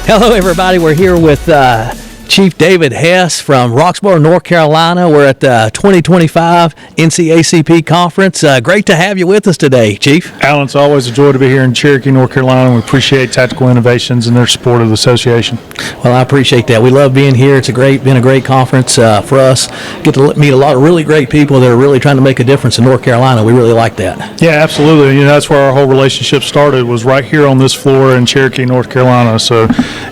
Hello, everybody. We're here with Chief David Hess from Roxboro, North Carolina. We're at the 2025 NCACP conference. Great to have you with us today, Chief. Alan, it's always a joy to be here in Cherokee, North Carolina. We appreciate Tactical Innovations and their support of the association. Well, I appreciate that. We love being here. It's been a great conference for us. Get to meet a lot of really great people that are really trying to make a difference in North Carolina. We really like that. Yeah, absolutely. That's where our whole relationship started, was right here on this floor in Cherokee, North Carolina. So,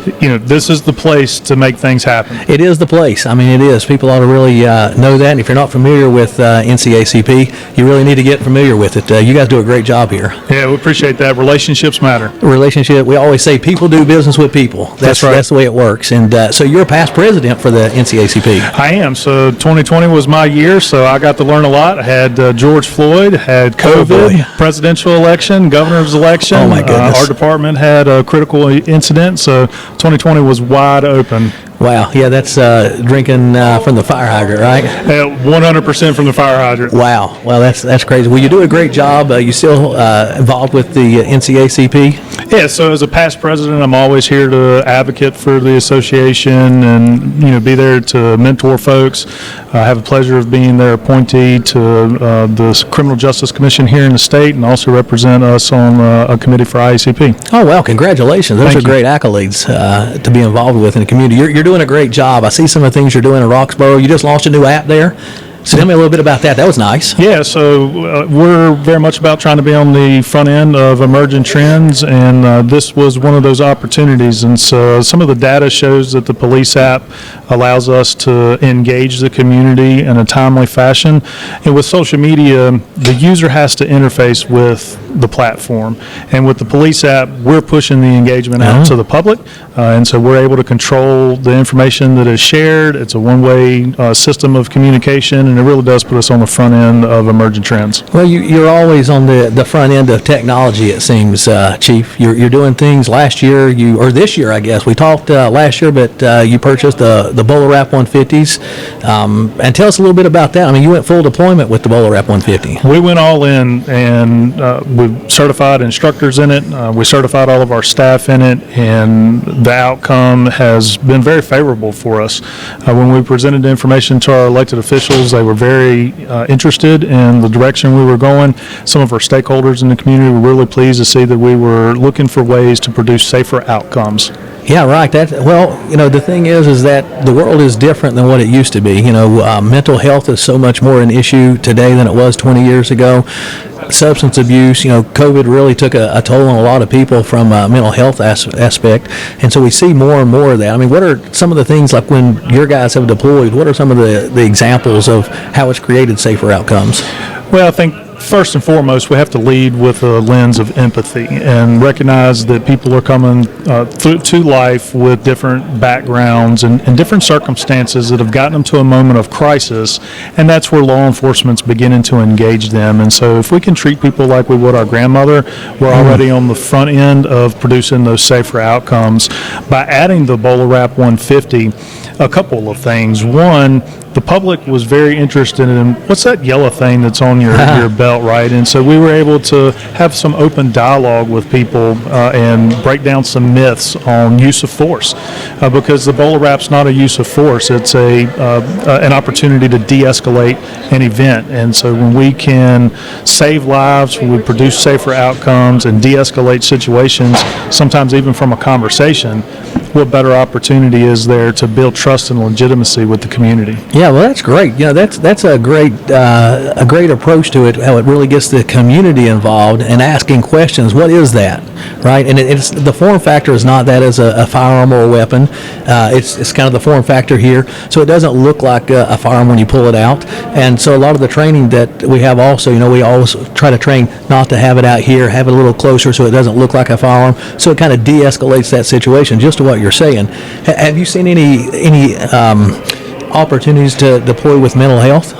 this is the place to make things happen. It is the place. I mean, it is. People ought to really know that. And if you're not familiar with NCACP, you really need to get familiar with it. You guys do a great job here. Yeah, we appreciate that. Relationships matter. We always say people do business with people. That's right. That's the way it works. And so you're a past president for the NCACP. I am. So 2020 was my year, so I got to learn a lot. I had George Floyd, had COVID, presidential election, governor's election. Oh, my goodness. Our department had a critical incident, so 2020 was wide open. Wow. Yeah, that's drinking from the fire hydrant, right? 100% from the fire hydrant. Wow. Well, that's crazy. Well, you do a great job. You still involved with the NCACP? Yeah, so as a past president, I'm always here to advocate for the association and, be there to mentor folks. I have the pleasure of being their appointee to the Criminal Justice Commission here in the state, and also represent us on a committee for IACP. Oh, well, congratulations. Those are great accolades to be involved with in the community. You're doing a great job. I see some of the things you're doing in Roxboro. You just launched a new app there. So tell me a little bit about that. That was nice. Yeah, so we're very much about trying to be on the front end of emerging trends, and this was one of those opportunities. And so some of the data shows that the police app allows us to engage the community in a timely fashion. And with social media, the user has to interface with the platform. And with the police app, we're pushing the engagement out to the public. And so we're able to control the information that is shared. It's a one-way system of communication, and it really does put us on the front end of emerging trends. Well, you're always on the front end of technology, it seems, Chief. You're doing things last year, or this year, I guess. We talked last year, but you purchased the BolaWrap 150s. And tell us a little bit about that. I mean, you went full deployment with the BolaWrap 150. We went all in, and we certified instructors in it. We certified all of our staff in it, and the outcome has been very favorable for us. When we presented the information to our elected officials, they were very interested in the direction we were going. Some of our stakeholders in the community were really pleased to see that we were looking for ways to produce safer outcomes. Yeah, right. The thing is that the world is different than what it used to be. Mental health is so much more an issue today than it was 20 years ago. Substance abuse, COVID really took a toll on a lot of people from a mental health aspect, and so we see more and more of that. I mean, what are some of the things, like when your guys have deployed, what are some of the examples of how it's created safer outcomes? Well, I think first and foremost, we have to lead with a lens of empathy and recognize that people are coming to life with different backgrounds and different circumstances that have gotten them to a moment of crisis, and that's where law enforcement's beginning to engage them. And so if we can treat people like we would our grandmother, we're already on the front end of producing those safer outcomes. By adding the BolaWrap 150, a couple of things. One, the public was very interested in what's that yellow thing that's on your belt, right? And so we were able to have some open dialogue with people and break down some myths on use of force, because the BolaWrap's not a use of force. It's an opportunity to de-escalate an event. And so when we can save lives, when we produce safer outcomes and de-escalate situations, sometimes even from a conversation, what better opportunity is there to build trust and legitimacy with the community? Yeah, well, that's great. That's a great approach to it. How it really gets the community involved and asking questions. What is that, right? And it's the form factor is not that as a firearm or a weapon. It's kind of the form factor here, so it doesn't look like a firearm when you pull it out. And so a lot of the training that we have also, we always try to train not to have it out here, have it a little closer so it doesn't look like a firearm. So it kind of de-escalates that situation. Just to what you're saying. Have you seen any opportunities to deploy with mental health?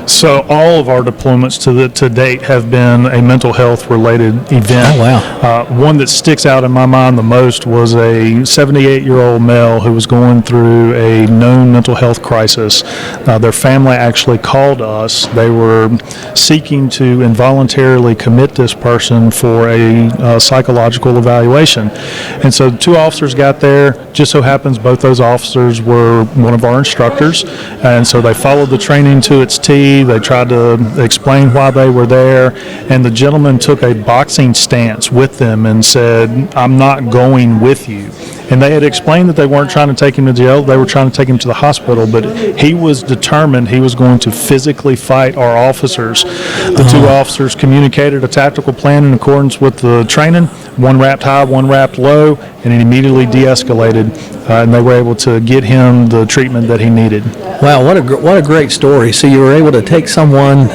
So all of our deployments to date have been a mental health related event. Oh, wow. One that sticks out in my mind the most was a 78-year-old male who was going through a known mental health crisis. Their family actually called us. They were seeking to involuntarily commit this person for a psychological evaluation. And so the two officers got there. Just so happens both those officers were one of our instructors, and so they followed the training to its T. They tried to explain why they were there, and the gentleman took a boxing stance with them and said, "I'm not going with you." And they had explained that they weren't trying to take him to jail, they were trying to take him to the hospital, but he was determined he was going to physically fight our officers. The two officers communicated a tactical plan in accordance with the training, one wrapped high, one wrapped low, and it immediately de-escalated, and they were able to get him the treatment that he needed. Wow, what a great story. So you were able to take someone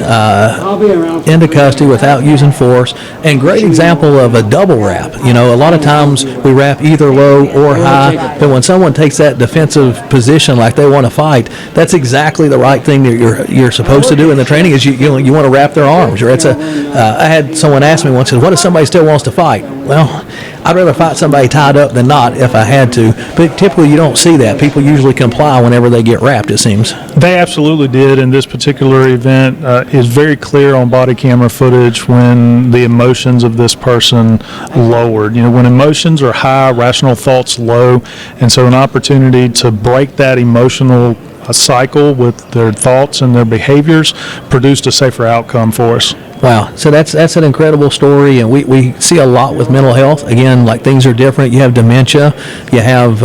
into custody without using force, and great example of a double wrap. You know, a lot of times we wrap either low or high, but when someone takes that defensive position like they want to fight, that's exactly the right thing that you're supposed to do in the training. Is you want to wrap their arms. I had someone ask me once, "What if somebody still wants to fight?" Well, I'd rather fight somebody tied up than not if I had to, but typically you don't see that. People usually comply whenever they get wrapped, it seems. They absolutely did, and this particular event is very clear on body camera footage when the emotions of this person lowered. You know, when emotions are high, rational thoughts low, and so an opportunity to break that emotional cycle with their thoughts and their behaviors produced a safer outcome for us. Wow, so that's an incredible story, and we see a lot with mental health. Again, like things are different. You have dementia, you have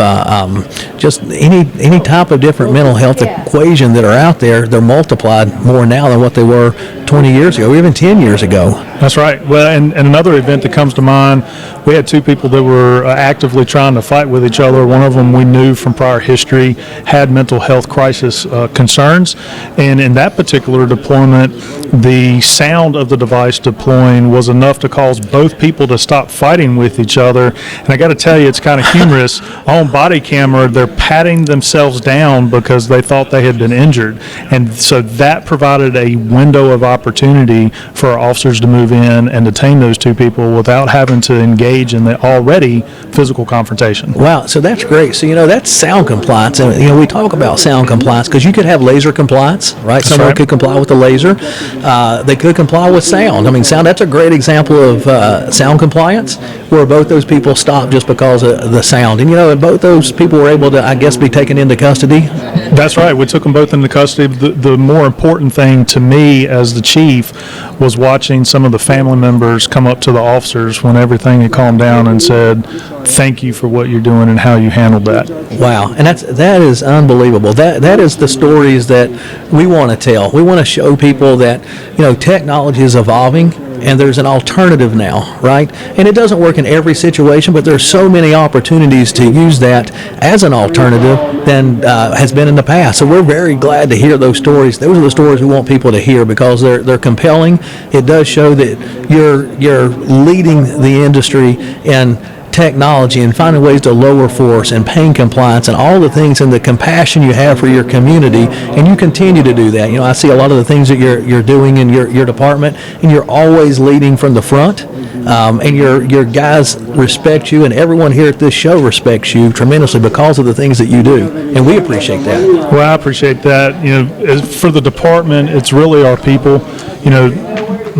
just any type of different mental health equation that are out there. They're multiplied more now than what they were 20 years ago, or even 10 years ago. That's right. Well, and another event that comes to mind, we had two people that were actively trying to fight with each other. One of them we knew from prior history had mental health crisis concerns, and in that particular deployment, the sound of the device deploying was enough to cause both people to stop fighting with each other. And I got to tell you, it's kind of humorous. On body camera, they're patting themselves down because they thought they had been injured. And so that provided a window of opportunity for our officers to move in and detain those two people without having to engage in the already physical confrontation. Wow, so that's great. So, that's sound compliance. And, we talk about sound compliance because you could have laser compliance, right? That's Someone right. could comply with the laser. They could comply with sound. I mean, sound, that's a great example of sound compliance where both those people stopped just because of the sound. And, both those people were able to, I guess, be taken into custody. That's right. We took them both into custody. The more important thing to me as the chief was watching some of the family members come up to the officers when everything had calmed down and said, "Thank you for what you're doing and how you handled that." Wow, and that is unbelievable. That is the stories that we want to tell. We want to show people that technology is evolving and there's an alternative now, right? And it doesn't work in every situation, but there's so many opportunities to use that as an alternative than has been in the past. So we're very glad to hear those stories. Those are the stories we want people to hear because they're compelling. It does show that you're leading the industry in technology and finding ways to lower force and pain compliance and all the things and the compassion you have for your community, and you continue to do that. I see a lot of the things that you're doing in your department, and you're always leading from the front, and your guys respect you, and everyone here at this show respects you tremendously because of the things that you do, and we appreciate that. Well, I appreciate that. For the department, it's really our people.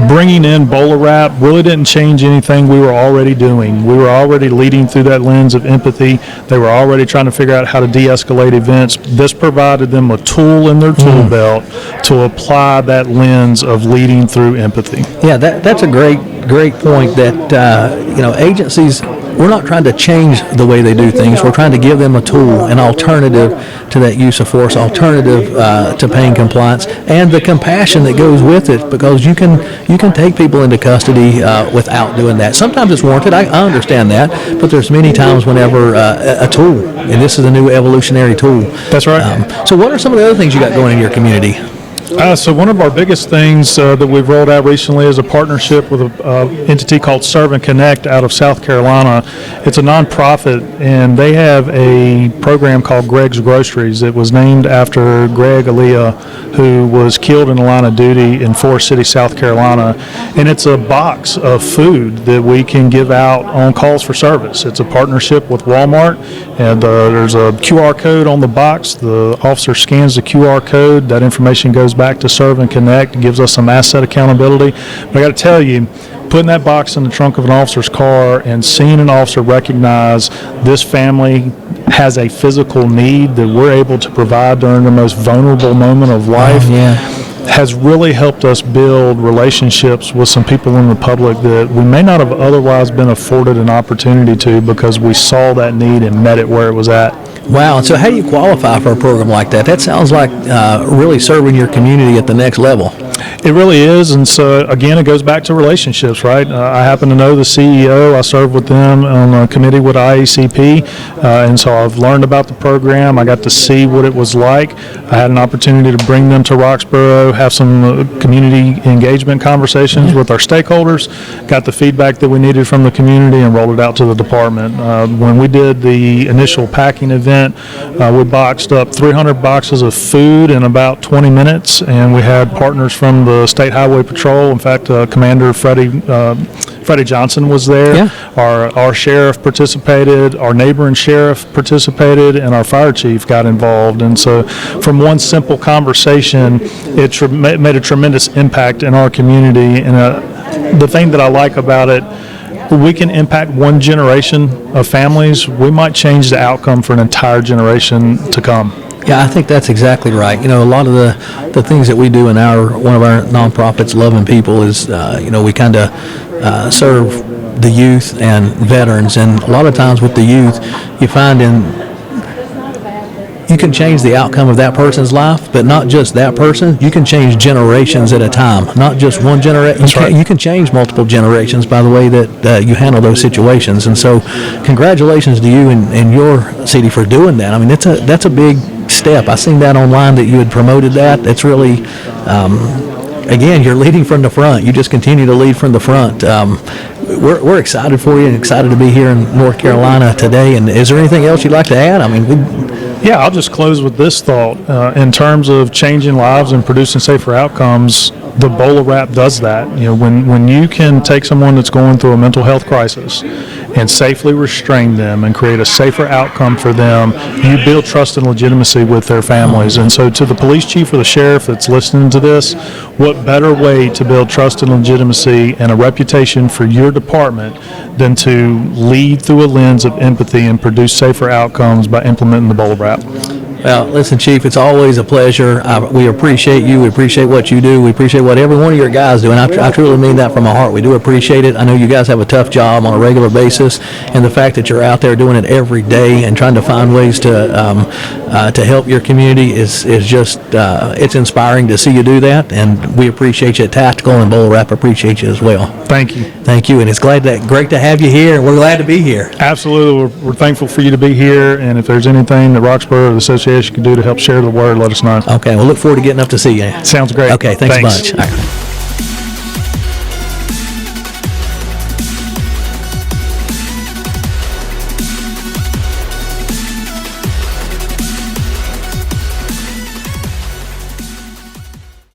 Bringing in BOLAWRAP really didn't change anything we were already doing. We were already leading through that lens of empathy. They were already trying to figure out how to de-escalate events. This provided them a tool in their tool belt to apply that lens of leading through empathy. Yeah, that's a great point that, agencies, we're not trying to change the way they do things. We're trying to give them a tool, an alternative to that use of force, alternative to pain compliance, and the compassion that goes with it, because you can take people into custody without doing that. Sometimes it's warranted. I understand that, but there's many times whenever a tool, and this is a new evolutionary tool. That's right. So what are some of the other things you got going in your community? So one of our biggest things that we've rolled out recently is a partnership with an entity called Serve and Connect out of South Carolina. It's a nonprofit, and they have a program called Greg's Groceries. It was named after Greg Aaliyah, who was killed in the line of duty in Forest City, South Carolina. And it's a box of food that we can give out on calls for service. It's a partnership with Walmart, and there's a QR code on the box. The officer scans the QR code. That information goes back to Serve and Connect, gives us some asset accountability. But I got to tell you, putting that box in the trunk of an officer's car and seeing an officer recognize this family has a physical need that we're able to provide during the most vulnerable moment of life has really helped us build relationships with some people in the public that we may not have otherwise been afforded an opportunity to, because we saw that need and met it where it was at. Wow. And so how do you qualify for a program like that? That sounds like really serving your community at the next level. It really is, and so again, it goes back to relationships, right? I happen to know the CEO. I served with them on a committee with IACP, and so I've learned about the program. I got to see what it was like. I had an opportunity to bring them to Roxboro, have some community engagement conversations with our stakeholders, got the feedback that we needed from the community, and rolled it out to the department. When we did the initial packing event, we boxed up 300 boxes of food in about 20 minutes, and we had partners from the State Highway Patrol. In fact, Commander Freddie Johnson was there. Yeah. Our sheriff participated, our neighboring sheriff participated, and our fire chief got involved. And so from one simple conversation, it made a tremendous impact in our community. And the thing that I like about it, we can impact one generation of families. We might change the outcome for an entire generation to come. Yeah, I think that's exactly right. You know, a lot of the things that we do in one of our nonprofits, Loving People, is we kind of serve the youth and veterans, and a lot of times with the youth, you find you can change the outcome of that person's life, but not just that person. You can change generations at a time, not just one generation. You can change multiple generations by the way that you handle those situations. And so congratulations to you and your city for doing that. I mean, that's a big step. I seen that online that you had promoted that. It's really, again, you're leading from the front. You just continue to lead from the front. We're excited for you and excited to be here in North Carolina today. And is there anything else you'd like to add? I mean, Yeah, I'll just close with this thought. In terms of changing lives and producing safer outcomes, the BOLAWRAP does that. You know, when you can take someone that's going through a mental health crisis and safely restrain them and create a safer outcome for them, you build trust and legitimacy with their families. And so to the police chief or the sheriff that's listening to this, what better way to build trust and legitimacy and a reputation for your department than to lead through a lens of empathy and produce safer outcomes by implementing the BOLAWRAP. Well, listen, Chief, it's always a pleasure. We appreciate you. We appreciate what you do. We appreciate what every one of your guys do, and I truly mean that from my heart. We do appreciate it. I know you guys have a tough job on a regular basis, and the fact that you're out there doing it every day and trying to find ways to help your community is just it's inspiring to see you do that, and we appreciate you at Tactical, and BOLAWRAP appreciate you as well. Thank you. Thank you, and it's great to have you here, and we're glad to be here. Absolutely. We're thankful for you to be here, and if there's anything that Roxboro or the association can do to help share the word, let us know. Okay, we'll look forward to getting up to see you. Sounds great. Okay, thanks a bunch. All right.